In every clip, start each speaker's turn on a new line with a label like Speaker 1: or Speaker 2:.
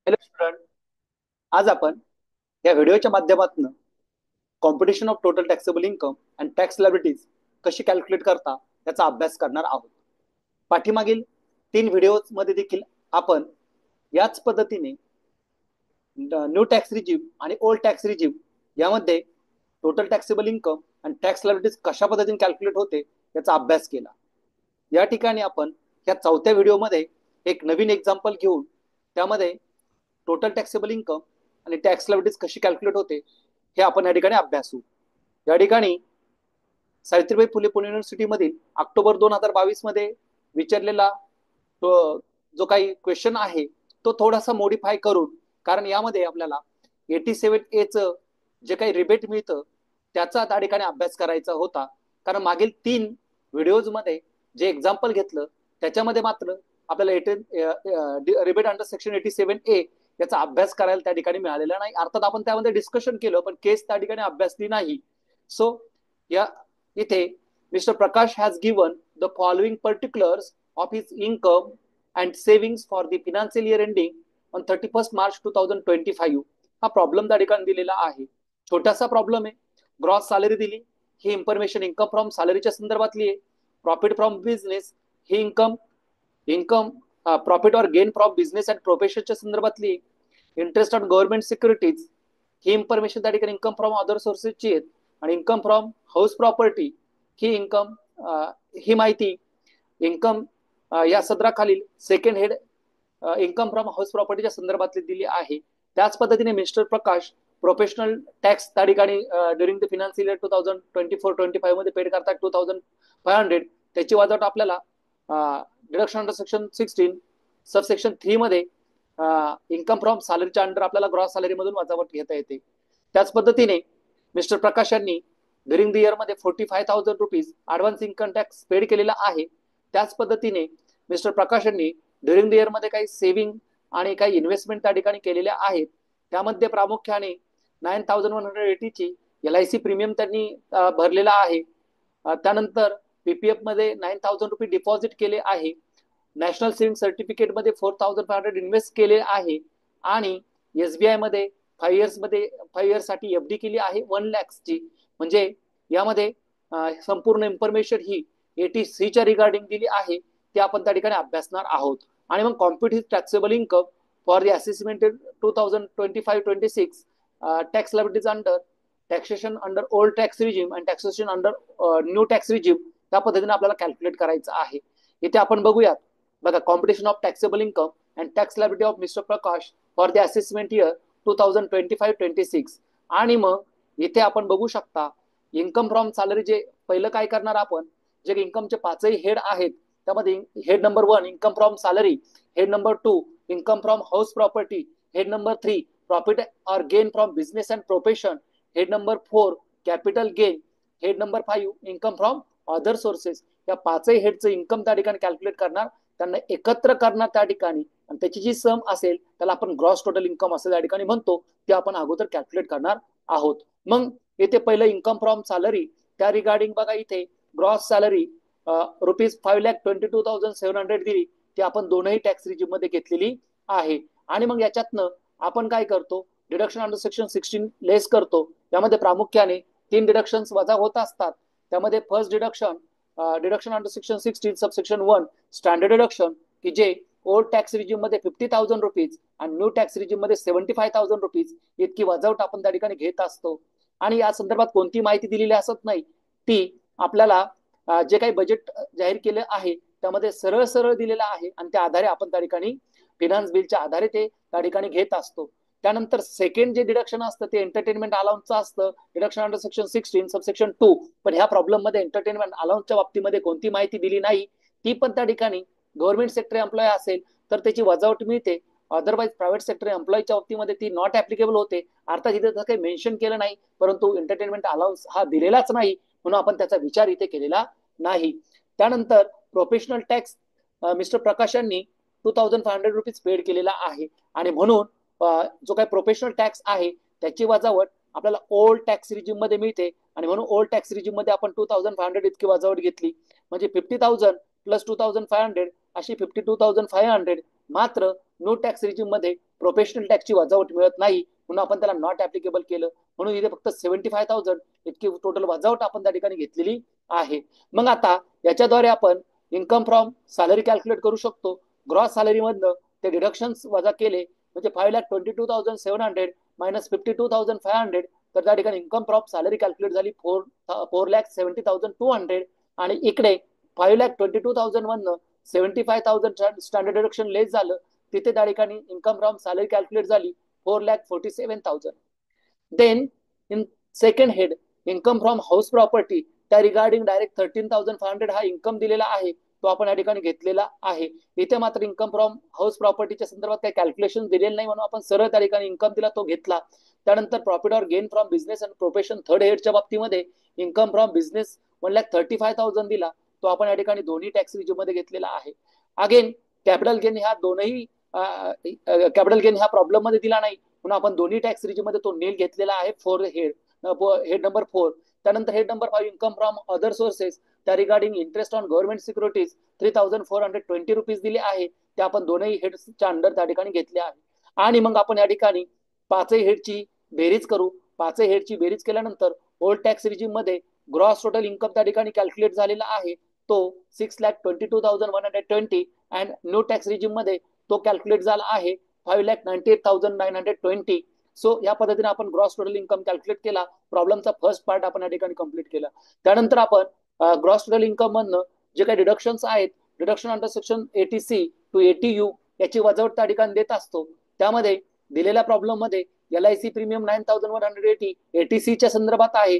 Speaker 1: Hello student. आज आपण या व्हिडिओच्या माध्यमातून competition of total taxable income and tax liabilities कशी कॅल्क्युलेट करता याचा अभ्यास करणार आहोत. पाठीमागील 3 व्हिडिओ मध्ये देखील आपण याच पद्धतीने न्यू टॅक्स रिजीम आणि ओल्ड टॅक्स रिजीम यामध्ये टोटल टॅक्सेबल इन्कम आणि टॅक्स लायबिलिटीज कशा पद्धतीने कॅल्क्युलेट होते याचा अभ्यास केला. या ठिकाणी आपण या चौथ्या व्हिडिओमध्ये एक नवीन एक्झाम्पल घेऊन त्यामध्ये टोटल टॅक्सेबल इन्कम आणि टॅक्स लायबिलिटीज कशी कॅल्क्युलेट होते हे आपण या ठिकाणी अभ्यासू. या ठिकाणी सावित्रीबाई फुले पुणे युनिव्हर्सिटी मधील ऑक्टोबर 2022 मध्ये विचारलेला जो काही क्वेश्चन आहे तो थोडासा मॉडिफाय करून, कारण यामध्ये आपल्याला 87A जे काही रिबेट मिळतं त्याचा त्या ठिकाणी अभ्यास करायचा होता. कारण मागील 3 व्हिडिओज मध्ये जे एक्झाम्पल घेतलं त्याच्यामध्ये मात्र आपल्याला रिबेट अंडर सेक्शन 87A याचा अभ्यास करायला त्या ठिकाणी मिळालेला नाही. अर्थात आपण त्यामध्ये डिस्कशन केलं पण केस त्या ठिकाणी अभ्यासली नाही. सो या इथे mister Prakash has given the following particulars of his income and savings for the financial year ending on 31 March 2025. हा प्रॉब्लेम त्या ठिकाणी दिलेला आहे. छोटासा प्रॉब्लेम आहे. ग्रॉस सॅलरी दिली, ही इन्फॉर्मेशन इन्कम फ्रॉम सॅलरीच्या संदर्भातली आहे. प्रॉफिट फ्रॉम बिझनेस ही income income profit or gain from business and प्रोफेशनच्या संदर्भातली. इंटरेस्ट ऑन गव्हर्नमेंट सिक्युरिटीज ही इन्फॉर्मेशन त्या ठिकाणी इन्कम फ्रॉम अदर सोर्सेसची आहेत. आणि इन्कम फ्रॉम हाऊस प्रॉपर्टी ही इन्कम ही माहिती इन्कम या सदराखालील second head income from house प्रॉपर्टीच्या संदर्भातली दिली आहे. त्याच पद्धतीने मिस्टर प्रकाश प्रोफेशनल टॅक्स त्या ठिकाणी ड्युरिंग द फिनान्शियल इयर 2024-25 मध्ये पेड करतात 2500. त्याची वाजवट आपल्याला deduction under section 16 sub section 3 मध्ये इन्कम फ्रॉम सॅलरीच्या अंडर आपल्याला ग्रॉस सॅलरी मधून वजावट घेता येते. त्याच पद्धतीने मिस्टर प्रकाश यांनी ड्युरिंग द इयर मध्ये 45,000 rupees advance income tax paid केलेला आहे. त्याच पद्धतीने मिस्टर प्रकाश यांनी ड्युरिंग द इयर मध्ये काही सेव्हिंग आणि काही इन्व्हेस्टमेंट त्या ठिकाणी केलेल्या आहेत. त्यामध्ये प्रामुख्याने 9,180ची LIC प्रीमियम त्यांनी भरलेला आहे. त्यानंतर पीपीएफ मध्ये 9,000 रुपये डिपॉझिट केले आहे. नॅशनल सेव्हिंग सर्टिफिकेट मध्ये 4,500 इन्व्हेस्ट केले आहे. आणि SBI मध्ये 5 इयर्स साठी FD केली आहे 1 लाखची. म्हणजे यामध्ये संपूर्ण इन्फॉर्मेशन ही 80C रिगार्डिंग दिली आहे. ते आपण त्या ठिकाणी अभ्यासणार आहोत. आणि मग compute his taxable income for the assessment 2025-26 tax liabilities under taxation under old tax regime and taxation under new tax regime त्या पद्धतीने आपल्याला कॅल्क्युलेट करायचं आहे. इथे आपण बघूयात. बघा, competition of taxable income and tax liability of mister Prakash for the assessment year 2025-26. आणि मग इथे आपण बघू शकता इन्कम फ्रॉम सॅलरी जे पहिलं काय करणार आपण, जे इन्कमचे 5ही हेड आहेत त्यामध्ये head number 1 income from salary, head number 2 income from house property, head number 3 profit or gain from business and profession, head number 4 capital gain, head number 5 income from other sources. या 5ही हेडचं income त्या ठिकाणी calculate करणार, त्यांना एकत्र करणार त्या ठिकाणी, आणि त्याची जी सम असेल त्याला आपण ग्रॉस टोटल इन्कम असं त्या ठिकाणी म्हणतो, ते आपण अगोदर कॅल्क्युलेट करणार आहोत. मग इथे पहिलं इन्कम फ्रॉम सॅलरी त्या रिगार्डिंग बघा, इथे ग्रॉस सॅलरी ₹5,22,700 दिली. ती आपण दोनही टॅक्स रिजीम मध्ये घेतलेली आहे. आणि मग याच्यातनं आपण काय करतो, डिडक्शन अंडर सेक्शन 16 लेस करतो. त्यामध्ये प्रामुख्याने 3 डिडक्शन्स वजा होत असतात. त्यामध्ये first deduction under section 16 subsection 1 standard deduction, की जे ओल्ड टॅक्स रिजीम मध्ये 50,000 रुपीज आणि न्यू टॅक्स रिजीम मध्ये 75,000 रुपीज इतकी वजावट आपण त्या ठिकाणी घेत असतो. आणि या संदर्भात कोणती माहिती दिलेली असत नाही, ती आपल्याला जे काही बजेट जाहीर केलं आहे त्यामध्ये सरळ सरळ दिलेलं आहे, आणि त्या आधारे आपण त्या ठिकाणी फिनान्स बिलच्या आधारे ते त्या ठिकाणी घेत असतो. त्यानंतर सेकंड जे डिडक्शन असतं ते एंटरटेनमेंट अलाउन्सचं असतं, डिडक्शन अंडर सेक्शन 16 सबसेक्शन 2. पण ह्या प्रॉब्लेम मध्ये एंटरटेनमेंट अलाउन्सच्या बाबतीमध्ये कोणती माहिती दिली नाही. ती पण त्या ठिकाणी गव्हर्नमेंट सेक्टर एम्प्लॉय असेल तर त्याची वजावट मिळते, अदरवाईज प्रायव्हेट सेक्टर एम्प्लॉयच्या बाबतीमध्ये ती नॉट ऍप्लिकेबल होते. अर्थात इथे तसं काही मेन्शन केलं नाही, परंतु एंटरटेनमेंट अलाउन्स हा दिलेलाच नाही म्हणून आपण त्याचा विचार इथे केलेला नाही. त्यानंतर प्रोफेशनल टॅक्स मिस्टर प्रकाश यांनी 2,500 रुपीज पेड केलेला आहे. आणि म्हणून जो काही प्रोफेशनल टॅक्स आहे त्याची वजावट आपल्याला ओल्ड टॅक्स रिजीम मध्ये मिळते. आणि म्हणून ओल्ड टॅक्स रिजीम मध्ये आपण 2,500 इतकी वजावट घेतली. म्हणजे 50,000 प्लस 2,500 अशी 52,500. मात्र नो टॅक्स रिजिम मध्ये प्रोफेशनल टॅक्सची वजावट मिळत नाही, म्हणून आपण त्याला नॉट ऍप्लिकेबल केलं. म्हणून इथे फक्त 75,000 इतकी टोटल वजावट आपण त्या ठिकाणी घेतलेली आहे. मग आता याच्याद्वारे आपण इन्कम फ्रॉम सॅलरी कॅल्क्युलेट करू शकतो. ग्रॉस सॅलरी मधनं ते डिडक्शन्स वजा केले म्हणजे 5,22,700 मायनस 52,500, तर त्या ठिकाणी इन्कम फ्रॉम सॅलरी कॅल्क्युलेट झाली 4,70,200. आणि इकडे 5,22,000 मधनं 75,000 स्टँडर्ड डिडक्शन लेस झालं, तिथे त्या ठिकाणी इन्कम फ्रॉम सॅलरी कॅल्क्युलेट झाली 4,47,000. Then in second head income from house property, त्या रिगार्डिंग डायरेक्ट 13,500 हा इन्कम दिलेला आहे, तो आपण या ठिकाणी घेतलेला आहे. इथे मात्र इन्कम फ्रॉम हाऊस प्रॉपर्टीच्या संदर्भात काही कॅल्क्युलेशन दिलेलं नाही, म्हणून आपण सरळ त्या ठिकाणी इन्कम दिला, तो घेतला. त्यानंतर profit or gain from business and profession third हेडच्या बाबतीमध्ये इन्कम फ्रॉम बिझनेस 1,35,000 दिला, तो आपण या ठिकाणी दोन्ही टॅक्स रिजिम मध्ये घेतलेला आहे. अगेन कॅपिटल गेन ह्या दोनही कॅपिटल गेन ह्या प्रॉब्लेम मध्ये दिला नाही, म्हणून आपण दोन्ही टॅक्स रिजिम मध्ये तो नील घेतलेला आहे. Head number 4. त्यानंतर head number 5 income from other sources, त्या regarding interest on government securities 3,420 rupees दिले आहे, ते आपण दोनही हेडच्या अंडर त्या ठिकाणी घेतले आहे. आणि मग आपण या ठिकाणी पाचही हेडची बेरीज करू. पाचही हेडची बेरीज केल्यानंतर ओल्ड टॅक्स रिजिम मध्ये ग्रॉस टोटल इन्कम त्या ठिकाणी कॅल्क्युलेट झालेला आहे, तो 6,22,120. अँड नो टॅक्स रिजिम मध्ये तो कॅल्क्युलेट झाला आहे 5,98,920. सो या पद्धतीने आपण ग्रॉस टोटल इन्कम कॅल्क्युलेट केला. प्रॉब्लेमचा फर्स्ट पार्ट आपण या ठिकाणी कंप्लीट केला. त्यानंतर आपण ग्रॉस टोटल इन्कम मधनं जे काही डिडक्शन्स आहेत, deduction under section 80C to 80U याची वजावट त्या ठिकाणी देत असतो. त्यामध्ये दिलेल्या प्रॉब्लेम मध्ये LIC प्रीमियम 9,180 80C संदर्भात आहे.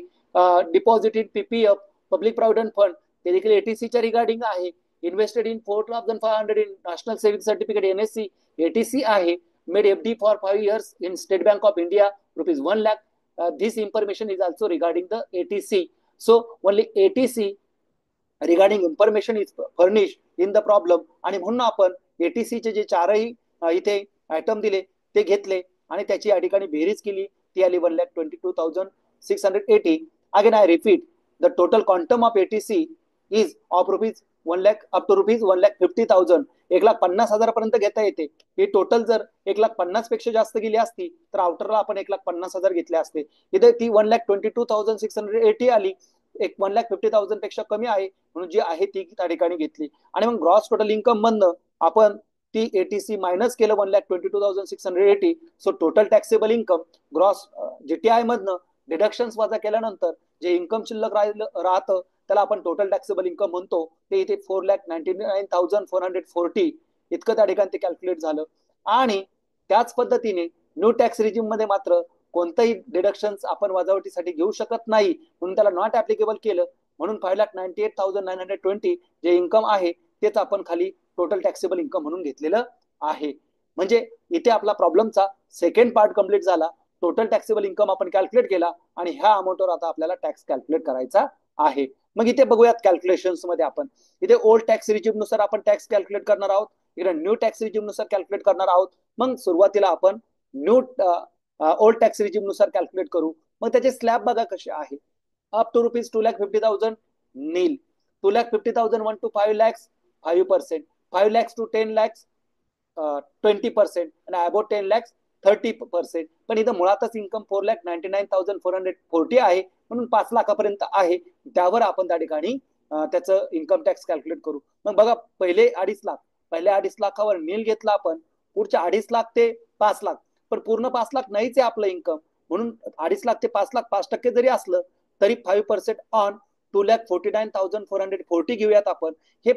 Speaker 1: Deposit in PPF public provident fund ते देखील 80C रिगार्डिंग आहे. Invested in 4,500 in national saving certificate NSC 80C आहे. Made FD for 5 years in State Bank of India rupees 1 lakh. This information is also regarding the 80C. So only 80C regarding information is furnish in the problem. आणि म्हणून आपण 80C जे चारही इथे item दिले ते घेतले आणि त्याची या ठिकाणी बेरीज केली, ती आली 1,22,680. Again I repeat, the total quantum of 80C is of rupees 1 lakh up to rupees 1,50,000. 1,50,000 पर्यंत घेता येते. ही टोटल जर 1,50,000 पेक्षा जास्त गेली असती तर आउटरला आपण 1,50,000 घेतले असते. इथे ती 1,22,680 आली, 1,50,000 पेक्षा कमी आहे, म्हणून जी आहे ती त्या ठिकाणी घेतली. आणि मग ग्रॉस टोटल इन्कम मधनं आपण ती 80C मायनस केलं 1,22,680. So total taxable income gross GTI मधनं डिडक्शन्स वजा केल्यानंतर जे इन्कम शिल्लक राहतं त्याला आपण टोटल टॅक्सेबल इन्कम म्हणतो. ते इथे 4,99,440 इतकं त्या ठिकाणी ते कॅल्क्युलेट झालं. आणि त्याच पद्धतीने न्यू टॅक्स रिजिम मध्ये मात्र कोणतंही डिडक्शन्स आपण वजावटीसाठी घेऊ शकत नाही, म्हणून त्याला नॉट ऍप्लिकेबल केलं. म्हणून 5,98,920 जे इन्कम आहे तेच आपण खाली टोटल टॅक्सेबल इन्कम म्हणून घेतलेलं आहे. म्हणजे इथे आपला प्रॉब्लेमचा सेकंड पार्ट कंप्लीट झाला. टोटल टॅक्सेबल इन्कम आपण कॅल्क्युलेट केला आणि ह्या अमाऊंटवर आता आपल्याला टॅक्स कॅल्क्युलेट करायचा आहे. मग इथे बघूयात कॅल्क्युलेशन्स मध्ये आपण इथे ओल्ड टॅक्स रिजिम नुसार आपण टॅक्स कॅल्क्युलेट करणार आहोत, इकडे न्यू टॅक्स रिजिम नुसार कॅल्क्युलेट करणार आहोत. मग सुरुवातीला आपण न्यू ओल्ड टॅक्स रिजिम नुसार कॅल्क्युलेट करू. मग त्याचे स्लॅब बघा कसे आहे. Up to rupees 2,50,000 nil, 2,50,000 1 to 5 lakhs 5%, 5 lakhs to 10 lakhs 20%, आणि अबाउट 10 lakhs 30%. पण इथं मुळातच इन्कम 4,99,440 आहे, म्हणून 5 लाखापर्यंत आहे. त्यावर आपण त्या ठिकाणी त्याचं इन्कम टॅक्स कॅल्क्युलेट करू. मग बघा, पहिले 2.5 लाख, पहिल्या 2.5 लाखावर नील घेतला आपण, पुढच्या 2.5 लाख ते 5 लाख, पण पूर्ण 5 लाख नाहीच आहे आपलं इन्कम, म्हणून 2.5 लाख ते 5 लाख 5% जरी असलं तरी 5% ऑन 2,49,440 घेऊयात आपण. हे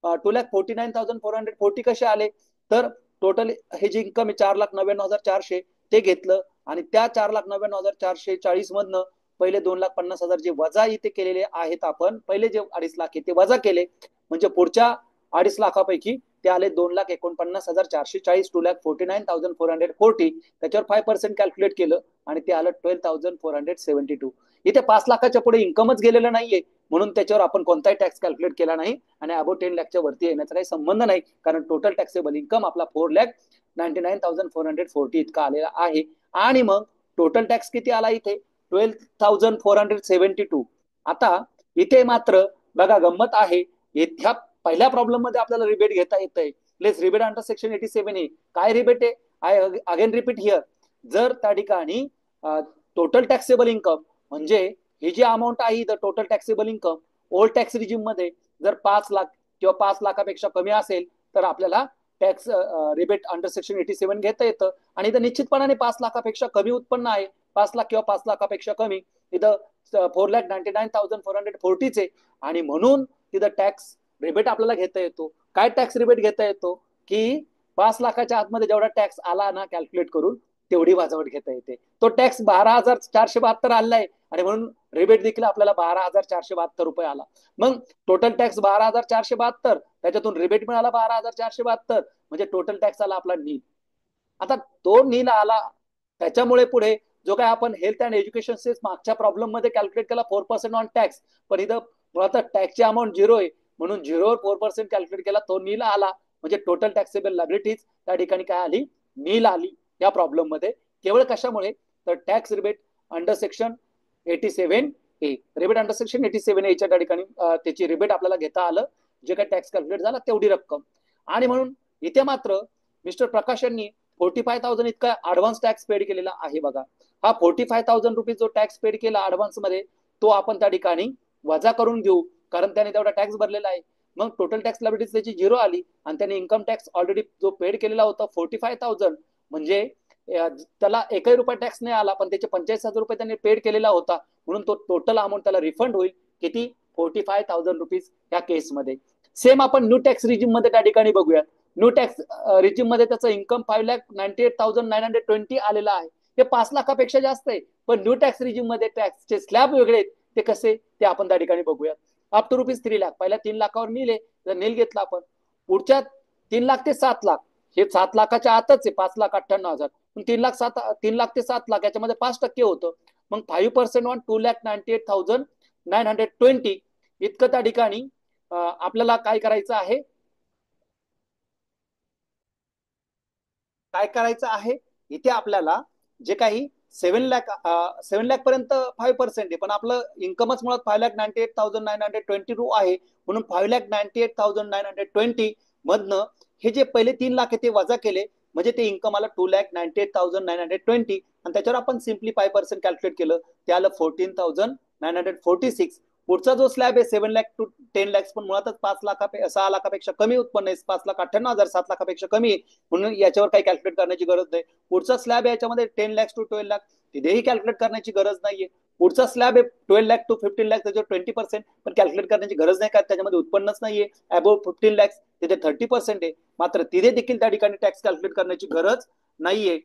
Speaker 1: 2,49,440 कसे आले, तर टोटल हे जे इन्कम आहे 4,99,400 ते घेतलं आणि त्या 4,99,440 मधनं पहिले 2,50,000 जे वजा इथे केलेले आहेत आपण, पहिले जे 2.5 लाख आहे ते वजा केले, म्हणजे पुढच्या 2.5 लाखापैकी ते आले 2,49,440, 2,49,440. त्याच्यावर 5% कॅल्क्युलेट केलं आणि ते आलं 12,472. इथे 5 लाखाच्या पुढे इन्कमच गेलेलं नाहीये, म्हणून त्याच्यावर आपण कोणताही टॅक्स कॅल्क्युलेट केला नाही आणि अबो 10 लाखच्या वरती येण्याचा काही संबंध नाही, कारण टोटल टॅक्सेबल इन्कम आपला 4,99,440 इतका आलेला आहे. आणि मग टोटल टॅक्स किती आला इथे, 12,472. आता इथे मात्र बघा गंमत आहे, ह्या पहिल्या प्रॉब्लेम मध्ये आपल्याला रिबेट घेता येत आहे, लेस रिबेट अंडर सेक्शन 87A. काय रिबेट आहे? I again repeat here. जर त्या ठिकाणी टोटल टॅक्सेबल इन्कम म्हणजे ही जी अमाऊंट आहे the total taxable income old tax regime मध्ये जर 5 लाख किंवा 5 लाखापेक्षा कमी असेल तर आपल्याला टॅक्स रिबेट अंडर सेक्शन 87 घेता येतं. आणि इथं निश्चितपणाने 5 लाखापेक्षा कमी उत्पन्न आहे, 5 लाख किंवा 5 लाखापेक्षा कमी, इथं 4,99,440 आहे. आणि म्हणून तिथं टॅक्स रिबेट आपल्याला घेता येतो. काय टॅक्स रिबेट घेता येतो की 5 लाखाच्या आतमध्ये जेवढा टॅक्स आला ना कॅल्क्युलेट करून तेवढी वाजवट घेता येते. तो टॅक्स 12,472 आलाय आणि म्हणून रिबेट देखील आपल्याला 12,472 आला. मग टोटल टॅक्स 12,472, त्याच्यातून रिबेट मिळाला 12,472, म्हणजे टोटल टॅक्स आला आपला नील. आता तो नील आला त्याच्यामुळे पुढे जो काय आपण हेल्थ अँड एज्युकेशन सेस मागच्या प्रॉब्लेम मध्ये कॅल्क्युलेट केला 4% ऑन टॅक्स, पण इथं मुळात टॅक्सची अमाऊंट 0 आहे म्हणून 0वर 4% कॅल्क्युलेट केला, तो नील आला. म्हणजे टोटल टॅक्सेबल लायबिलिटीज त्या ठिकाणी काय आली? नील आली या प्रॉब्लेम मध्ये. केवळ कशामुळे? तर tax rebate under section 87A, rebate under section 87A च्या ठिकाणी त्याची रिबेट आपल्याला घेता आलं, जे काही टॅक्स कॅल्क्युलेट झाला तेवढी रक्कम. आणि म्हणून इथे मात्र मिस्टर प्रकाश यांनी 45,000 इतका ऍडव्हान्स टॅक्स पेड केलेला आहे. बघा, हा 45,000 रुपीज जो टॅक्स पेड केला ऍडव्हान्स मध्ये तो आपण त्या ठिकाणी वजा करून घेऊ, कारण त्याने तेवढा टॅक्स भरलेला आहे. मग टोटल टॅक्स लायबिलिटी त्याची 0 आली आणि त्याने इन्कम टॅक्स ऑलरेडी जो पेड केलेला होता 45,000, म्हणजे त्याला एकही रुपया टॅक्स नाही आला, पण त्याचे 45,000 रुपये त्याने पेड केलेला होता, म्हणून तो टोटल अमाऊंट त्याला रिफंड होईल. किती? 45,000 रुपीज या केसमध्ये. सेम आपण न्यू टॅक्स रिजिम मध्ये त्या ठिकाणी बघूया. न्यू टॅक्स रिजिम मध्ये त्याचं इन्कम 5,98,920 आलेला आहे. हे 5 लाखापेक्षा जास्त आहे, पण न्यू टॅक्स रिजिम मध्ये टॅक्सचे स्लॅब वेगळे आहेत. ते कसे ते आपण त्या ठिकाणी बघूया. अप टू रुपीज 3 लाख, पहिल्या 3 लाखावर नील आहे, जर नील घेतला आपण, पुढच्या 3 लाख ते 7 लाख, हे 7 लाखाच्या आतच आहे, 5,98,000. 3 लाख ते 7 लाख याच्यामध्ये 5% होतं. मग 5% ऑन 2,98,920 इतकं त्या ठिकाणी आपल्याला काय करायचं आहे? काय करायचं आहे? इथे आपल्याला जे काही 7 लाख पर्यंत 5% आहे, पण आपलं इन्कमच मुळात 5,98,920 आहे, म्हणून 5,98,920 मधनं हे जे पहिले 3 लाख आहे ते वजा केले, म्हणजे ते इन्कम आलं 2,98,920, आणि त्याच्यावर आपण सिम्पली 5% कॅल्क्युलेट केलं, ते आलं 14,946. पुढचा जो स्लॅब आहे 7 लाख टू 10 लाख, पण मुळातच 6 लाखापेक्षा कमी उत्पन्न आहे, 5,98,000 7 लाखापेक्षा कमी, म्हणून याच्यावर काही कॅल्क्युलेट करण्याची गरज नाही. पुढचा स्लॅब आहे याच्यामध्ये 10 लाख टू 12 लाख, तिथेही कॅल्क्युलेट करण्याची गरज नाहीये. पुढचा स्लॅब आहे 12 लाख टू 15 लाख, त्याच्यावर 20%, पण कॅल्क्युलेट करण्याची गरज नाही, का त्याच्यामध्ये उत्पन्नच नाहीये. अबोव्ह 15 लाख तिथे 30% आहे, मात्र तिथे देखील त्या ठिकाणी टॅक्स कॅल्क्युलेट करण्याची गरज नाहीये.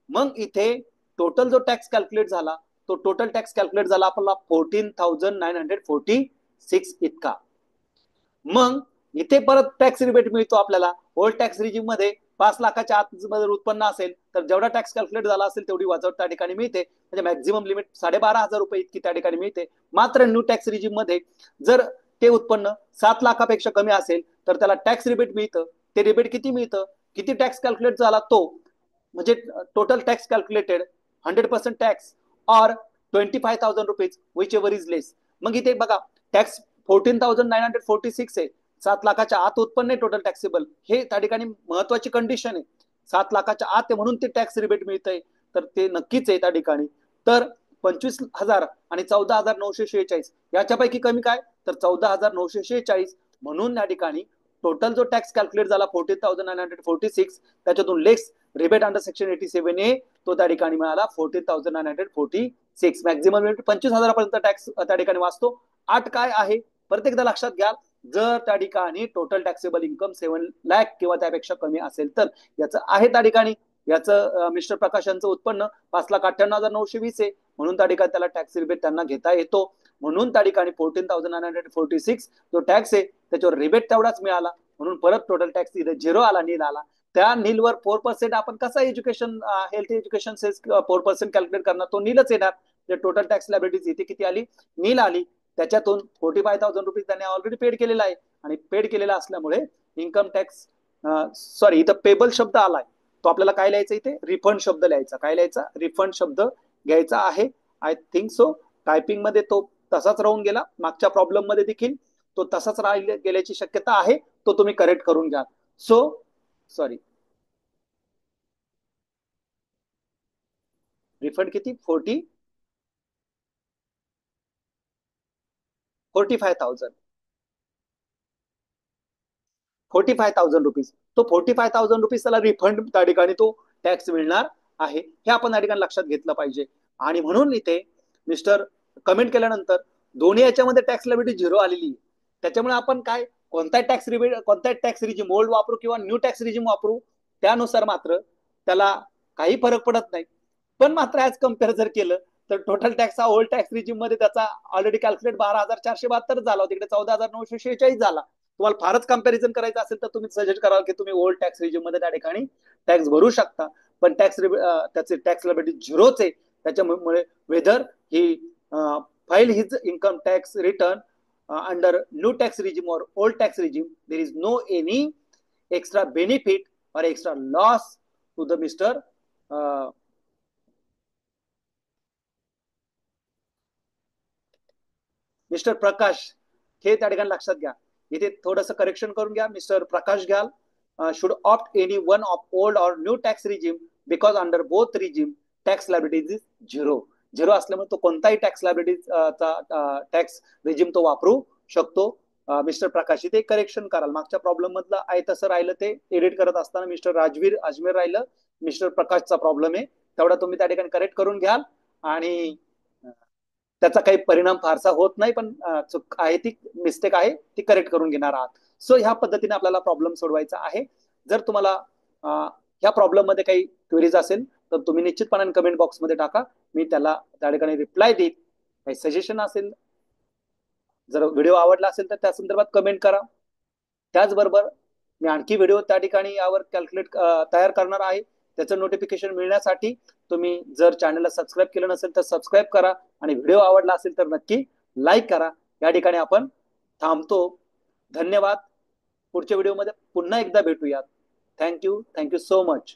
Speaker 1: मग इथे टोटल जो टॅक्स कॅल्क्युलेट झाला तो टोटल टॅक्स कॅल्क्युलेट झाला आपला 14,946 इतका. मग इथे परत टॅक्स रिबेट मिळतो आपल्याला. ओल्ड टॅक्स रिजिम मध्ये 5 लाखाच्या आत जर उत्पन्न असेल तर जेवढा टॅक्स कॅल्क्युलेट झाला असेल तेवढी वाजवट त्या ठिकाणी मिळते, म्हणजे मॅक्झिमम लिमिट 12,500 रुपये इतकी त्या ठिकाणी मिळते. मात्र न्यू टॅक्स रिजिम मध्ये जर ते उत्पन्न 7 लाखापेक्षा कमी असेल तर त्याला टॅक्स रिबेट मिळतं. ते रिबेट किती मिळतं? किती टॅक्स कॅल्क्युलेट झाला तो, म्हणजे total tax calculated 100% tax or 25,000 rupees whichever is less. मग इथे बघा, टॅक्स 14,946 आहे, 7 लाखाच्या आत उत्पन्न आहे टोटल टॅक्सेबल, हे त्या ठिकाणी महत्वाची कंडिशन आहे. 7 लाखाच्या आत आहे म्हणून ते टॅक्स रिबेट मिळतंय, तर ते नक्कीच आहे त्या ठिकाणी. तर 25,000 आणि 14,946 याच्यापैकी कमी काय? तर 14,946, म्हणून या ठिकाणी टोटल जो टॅक्स कॅल्क्युलेट झाला 14,946, त्याच्यातून लेस रिबेट अंडर सेक्शन 87A तो त्या ठिकाणी मिळाला 14,946. मॅक्झिमम 25,000 टॅक्स त्या ठिकाणी वाचतो. आठ काय आहे परत एकदा लक्षात घ्या, जर त्या ठिकाणी टोटल टॅक्सेबल इन्कम 7 लाख किंवा त्यापेक्षा कमी असेल तर याचं आहे त्या ठिकाणी, याचं मिस्टर प्रकाश यांचं उत्पन्न 5,98,920 आहे, म्हणून त्या ठिकाणी त्याला टॅक्स रिबेट त्यांना घेता येतो. म्हणून त्या ठिकाणी 14,946 जो टॅक्स आहे त्याच्यावर रिबेट तेवढाच मिळाला, म्हणून परत टोटल टॅक्स इथे 0 आला, नील आला. त्या नीलवर 4% आपण कसा education health education cess 4% calculate करणार, तो नीलच येणार. टोटल टॅक्स लायबिलिटीज इथे किती आली? नील आली. त्याच्यातून 45,000 रुपीज त्याने ऑलरेडी पेड केलेला आहे, आणि पेड केलेला असल्यामुळे इन्कम टॅक्स सॉरी इथं पेबल शब्द आलाय, तो आपल्याला काय लिहायचा? इथे रिफंड शब्द लिहायचा. काय लिहायचा? रिफंड शब्द घ्यायचा आहे. आय थिंक सो टायपिंग मध्ये तो तसाच राहून गेला, मागच्या प्रॉब्लेम मध्ये देखील तो तसाच राहिला गेल्याची शक्यता आहे, तो तुम्ही करेक्ट करून घ्या. सो सॉरी, रिफंड किती? 45,000, 45,000 रुपीज. तो 45,000 रुपीज त्याला रिफंड त्या ठिकाणी तो टॅक्स मिळणार आहे, हे आपण त्या ठिकाणी लक्षात घेतलं पाहिजे. आणि म्हणून इथे मिस्टर कमेंट केल्यानंतर दोन्ही याच्यामध्ये टॅक्स लायबिलिटी झिरो आलेली आहे. त्याच्यामुळे आपण काय, कोणताही टॅक्स रिजिम ओल्ड वापरू किंवा न्यू टॅक्स रिजिम वापरू, त्यानुसार मात्र त्याला काही फरक पडत नाही. पण मात्र ऍज कम्पेअर जर केलं तर टोटल टॅक्स हा ओल्ड टॅक्स रिजिम मध्ये त्याचा ऑलरेडी कॅल्क्युलेट 12,472 झाला होता, तिकडे 14,946 झाला. तुम्हाला फारच कम्पॅरिझन करायचं असेल तर तुम्ही सजेस्ट कराल की तुम्ही ओल्ड टॅक्स रिजिम मध्ये त्या ठिकाणी टॅक्स भरू शकता. पण त्याचे टॅक्स लायबिलिटी झिरोच आहे. त्याच्यामुळे whether he file his income tax return under new tax regime or old tax regime, there is no any extra benefit or extra loss to the mister Prakash. हे त्या ठिकाणी लक्षात घ्या. इथे थोडंसं करेक्शन करून घ्या. मिस्टर प्रकाश घ्याल should opt any one of old or new tax regime because under both regime tax liabilities is zero. Zero असल्यामुळे तो कोणताही टॅक्स लायबिलिटीज टॅक्स रिजिम तो वापरू शकतो. मिस्टर प्रकाश इथे करेक्शन कराल. मागच्या प्रॉब्लेम मधलं आहे तसं राहिलं, ते एडिट करत असताना मिस्टर राजवीर अजमेर राहिलं, मिस्टर प्रकाशचा प्रॉब्लेम आहे, तेवढा तुम्ही त्या ठिकाणी करेक्ट करून घ्याल. आणि त्याचा काही परिणाम फारसा होत नाही, पण चूक आहे ती, मिस्टेक आहे ती करेक्ट करून घेणार आहात. सो ह्या पद्धतीने आपल्याला प्रॉब्लेम सोडवायचा आहे. जर तुम्हाला ह्या प्रॉब्लेम मध्ये काही क्वेरीज असेल तर तुम्ही निश्चितपणे कमेंट बॉक्समध्ये टाका, मी त्याला त्या ठिकाणी रिप्लाय देईल. काही सजेशन असेल, जर व्हिडिओ आवडला असेल तर त्या संदर्भात कमेंट करा. त्याचबरोबर मी आणखी व्हिडिओ त्या ठिकाणी यावर कॅल्क्युलेट तयार करणार आहे. त्याचं नोटिफिकेशन मिळण्यासाठी तुम्ही जर चॅनलला सबस्क्राईब केलं नसेल तर सबस्क्राईब करा, आणि व्हिडिओ आवडला असेल तर नक्की लाईक करा. या ठिकाणी आपण थांबतो. धन्यवाद. पुढच्या व्हिडिओमध्ये पुन्हा एकदा भेटूयात. Thank you so much.